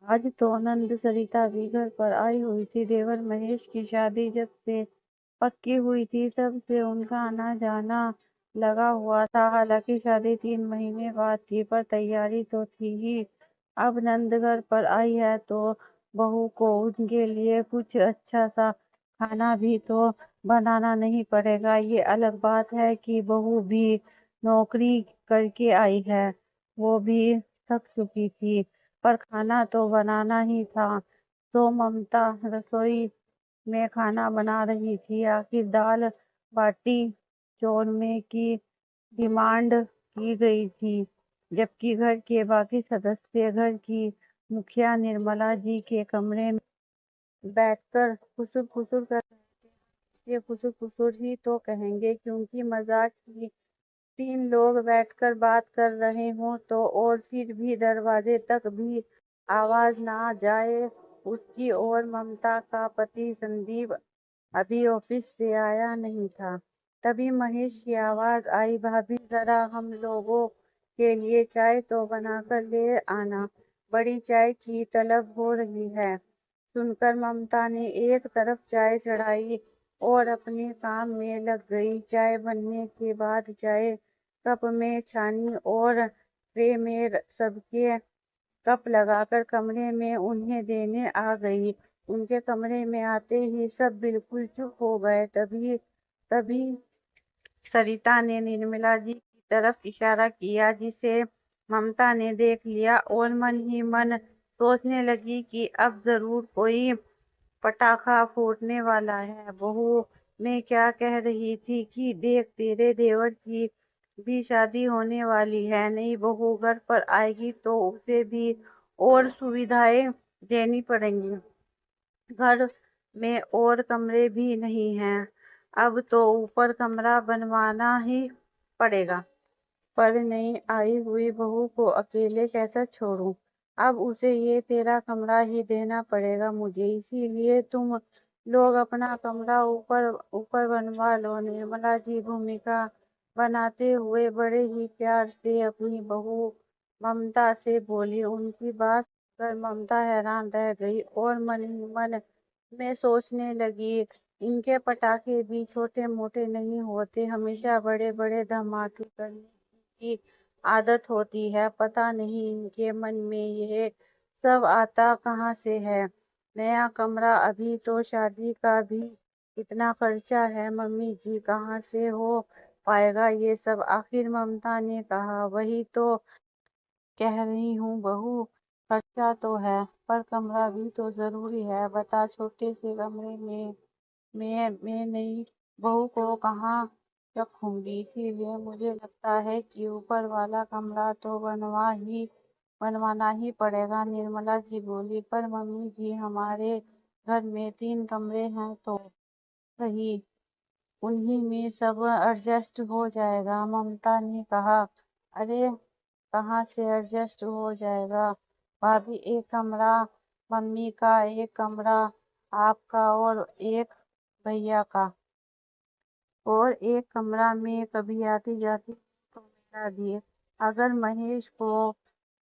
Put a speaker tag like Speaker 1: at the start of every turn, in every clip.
Speaker 1: आज तो नंद सरिता भी घर पर आई हुई थी। देवर महेश की शादी जब से पक्की हुई थी तब से उनका आना जाना लगा हुआ था। हालांकि शादी 3 महीने बाद थी पर तैयारी तो थी ही। अब नंद घर पर आई है तो बहू को उनके लिए कुछ अच्छा सा खाना भी तो बनाना नहीं पड़ेगा। ये अलग बात है कि बहू भी नौकरी करके आई है, वो भी थक चुकी थी, पर खाना तो बनाना ही था। तो ममता रसोई में खाना बना रही थी। आखिर दाल बाटी चूरमे की डिमांड की गई थी, जबकि घर के बाकी सदस्य घर की मुखिया निर्मला जी के कमरे में बैठकर खुसुर फुसुर कर रहे थे। ये खुसुर फुसुर ही तो कहेंगे, क्योंकि मजाक की 3 लोग बैठकर बात कर रहे हों तो और फिर भी दरवाजे तक भी आवाज ना जाए उसकी ओर। ममता का पति संदीप अभी ऑफिस से आया नहीं था। तभी महेश की आवाज आई, भाभी जरा हम लोगों के लिए चाय तो बनाकर ले आना, बड़ी चाय की तलब हो रही है। सुनकर ममता ने एक तरफ चाय चढ़ाई और अपने काम में लग गई। चाय बनने के बाद चाय कप में छानी और ट्रे में सबके कप लगाकर कमरे में उन्हें देने आ गई। उनके कमरे में आते ही सब बिल्कुल चुप हो गए। तभी तभी सरिता ने निर्मला जी की तरफ इशारा किया, जिसे ममता ने देख लिया और मन ही मन सोचने लगी कि अब जरूर कोई पटाखा फूटने वाला है। बहू मैं क्या कह रही थी कि देख तेरे देवर की भी शादी होने वाली है। नई बहू घर पर आएगी तो उसे भी और सुविधाएं देनी पड़ेंगी। घर में और कमरे भी नहीं हैं, अब तो ऊपर कमरा बनवाना ही पड़ेगा। पर नई आई हुई बहू को अकेले कैसे छोड़ूं? अब उसे ये तेरा कमरा ही देना पड़ेगा मुझे, इसीलिए तुम लोग अपना कमरा ऊपर ऊपर बनवा लो। निर्मला जी भूमिका बनाते हुए बड़े ही प्यार से अपनी बहू ममता से बोली। उनकी बात सुनकर ममता हैरान रह गई और मन ही मन में सोचने लगी, इनके पटाखे भी छोटे मोटे नहीं होते, हमेशा बड़े बड़े धमाके करने की आदत होती है। पता नहीं इनके मन में यह सब आता कहाँ से है। नया कमरा, अभी तो शादी का भी इतना खर्चा है, मम्मी जी कहाँ से हो पाएगा ये सब? आखिर ममता ने कहा, वही तो कह रही हूँ बहू, खर्चा तो है पर कमरा भी तो जरूरी है। बता, छोटे से कमरे में मैं नई बहू को कहाँ रखूंगी? इसीलिए मुझे लगता है कि ऊपर वाला कमरा तो बनवाना ही पड़ेगा। निर्मला जी बोली, पर मम्मी जी हमारे घर में 3 कमरे हैं तो सही, उन्हीं में सब एडजस्ट हो जाएगा। ममता ने कहा, अरे कहाँ से एडजस्ट हो जाएगा भाभी? एक कमरा मम्मी का, एक कमरा आपका और एक भैया का, और एक कमरा में कभी आती जाती तो मेरा भी। अगर महेश को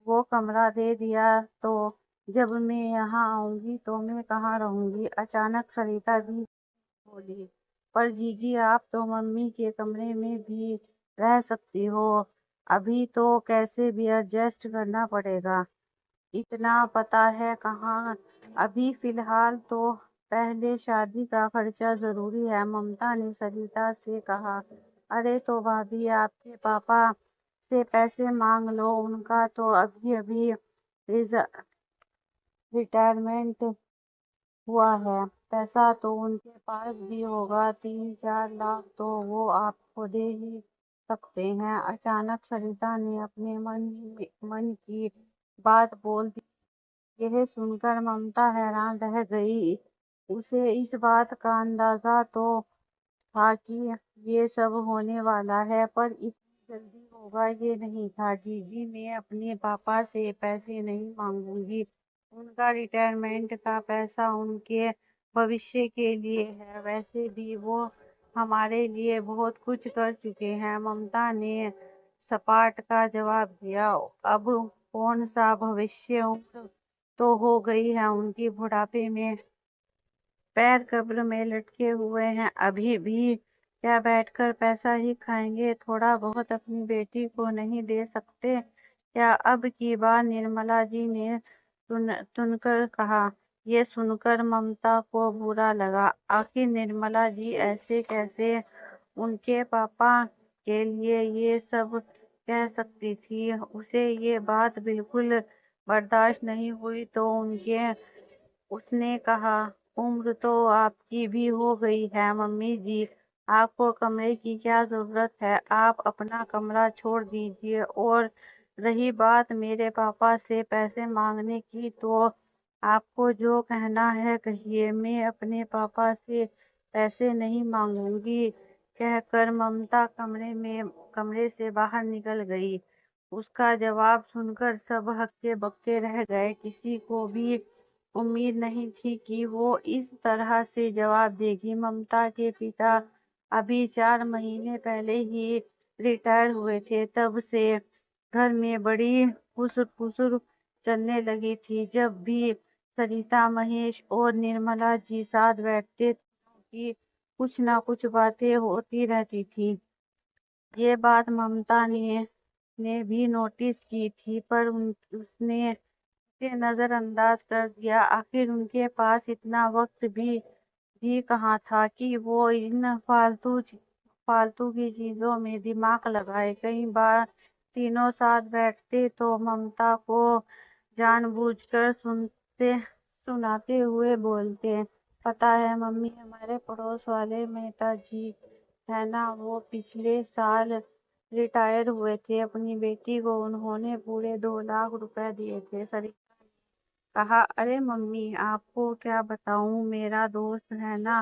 Speaker 1: वो कमरा दे दिया तो जब मैं यहाँ आऊंगी तो मैं कहाँ रहूंगी? अचानक सरिता भी बोली, पर जीजी आप तो मम्मी के कमरे में भी रह सकती हो, अभी तो कैसे भी एडजस्ट करना पड़ेगा। इतना पता है कहाँ, अभी फिलहाल तो पहले शादी का खर्चा जरूरी है। ममता ने सरिता से कहा, अरे तो भाभी आपके पापा से पैसे मांग लो, उनका तो अभी अभी रिटायरमेंट हुआ है, पैसा तो उनके पास भी होगा, 3-4 लाख तो वो आपको दे ही सकते हैं। अचानक सरिता ने अपने मन की बात बोल दी। यह सुनकर ममता हैरान रह गई। उसे इस बात का अंदाजा तो था कि ये सब होने वाला है, पर इतनी जल्दी होगा ये नहीं था। जीजी मैं अपने पापा से पैसे नहीं मांगूंगी, उनका रिटायरमेंट का पैसा उनके भविष्य के लिए है, वैसे भी वो हमारे लिए बहुत कुछ कर चुके हैं। ममता ने सपाट का जवाब दिया, अब कौन सा भविष्य? उम्र तो हो गई है उनकी बुढ़ापे में, पैर कब्र में लटके हुए हैं, अभी भी क्या बैठकर पैसा ही खाएंगे? थोड़ा बहुत अपनी बेटी को नहीं दे सकते क्या? अब की बार निर्मला जी ने तुनकर कहा। ये सुनकर ममता को बुरा लगा। आखिर निर्मला जी ऐसे कैसे उनके पापा के लिए ये सब कह सकती थी? उसे ये बात बिल्कुल बर्दाश्त नहीं हुई तो उसने कहा, उम्र तो आपकी भी हो गई है मम्मी जी, आपको कमरे की क्या जरूरत है? आप अपना कमरा छोड़ दीजिए। और रही बात मेरे पापा से पैसे मांगने की, तो आपको जो कहना है कहिए, मैं अपने पापा से पैसे नहीं मांगूंगी, कहकर ममता कमरे से बाहर निकल गई। उसका जवाब सुनकर सब हक्के बक्के रह गए। किसी को भी उम्मीद नहीं थी कि वो इस तरह से जवाब देगी। ममता के पिता अभी 4 महीने पहले ही रिटायर हुए थे, तब से घर में बड़ी खुसर चलने लगी थी। जब भी सरिता, महेश और निर्मला जी साथ बैठते कि कुछ ना कुछ बातें होती रहती थी। ये बात ममता ने भी नोटिस की थी, पर उसने से नजरअंदाज कर दिया। आखिर उनके पास इतना वक्त भी कहाँ था कि वो इन फालतू की चीजों में दिमाग लगाए। कई बार तीनों साथ बैठते तो ममता को जानबूझकर सुनाते हुए बोलते, पता है मम्मी, हमारे पड़ोस वाले मेहता जी है ना, वो पिछले साल रिटायर हुए थे। अपनी बेटी को उन्होंने पूरे 2 लाख रुपए दिए थे। सरिता ने कहा, अरे मम्मी, आपको क्या बताऊं, मेरा दोस्त है ना,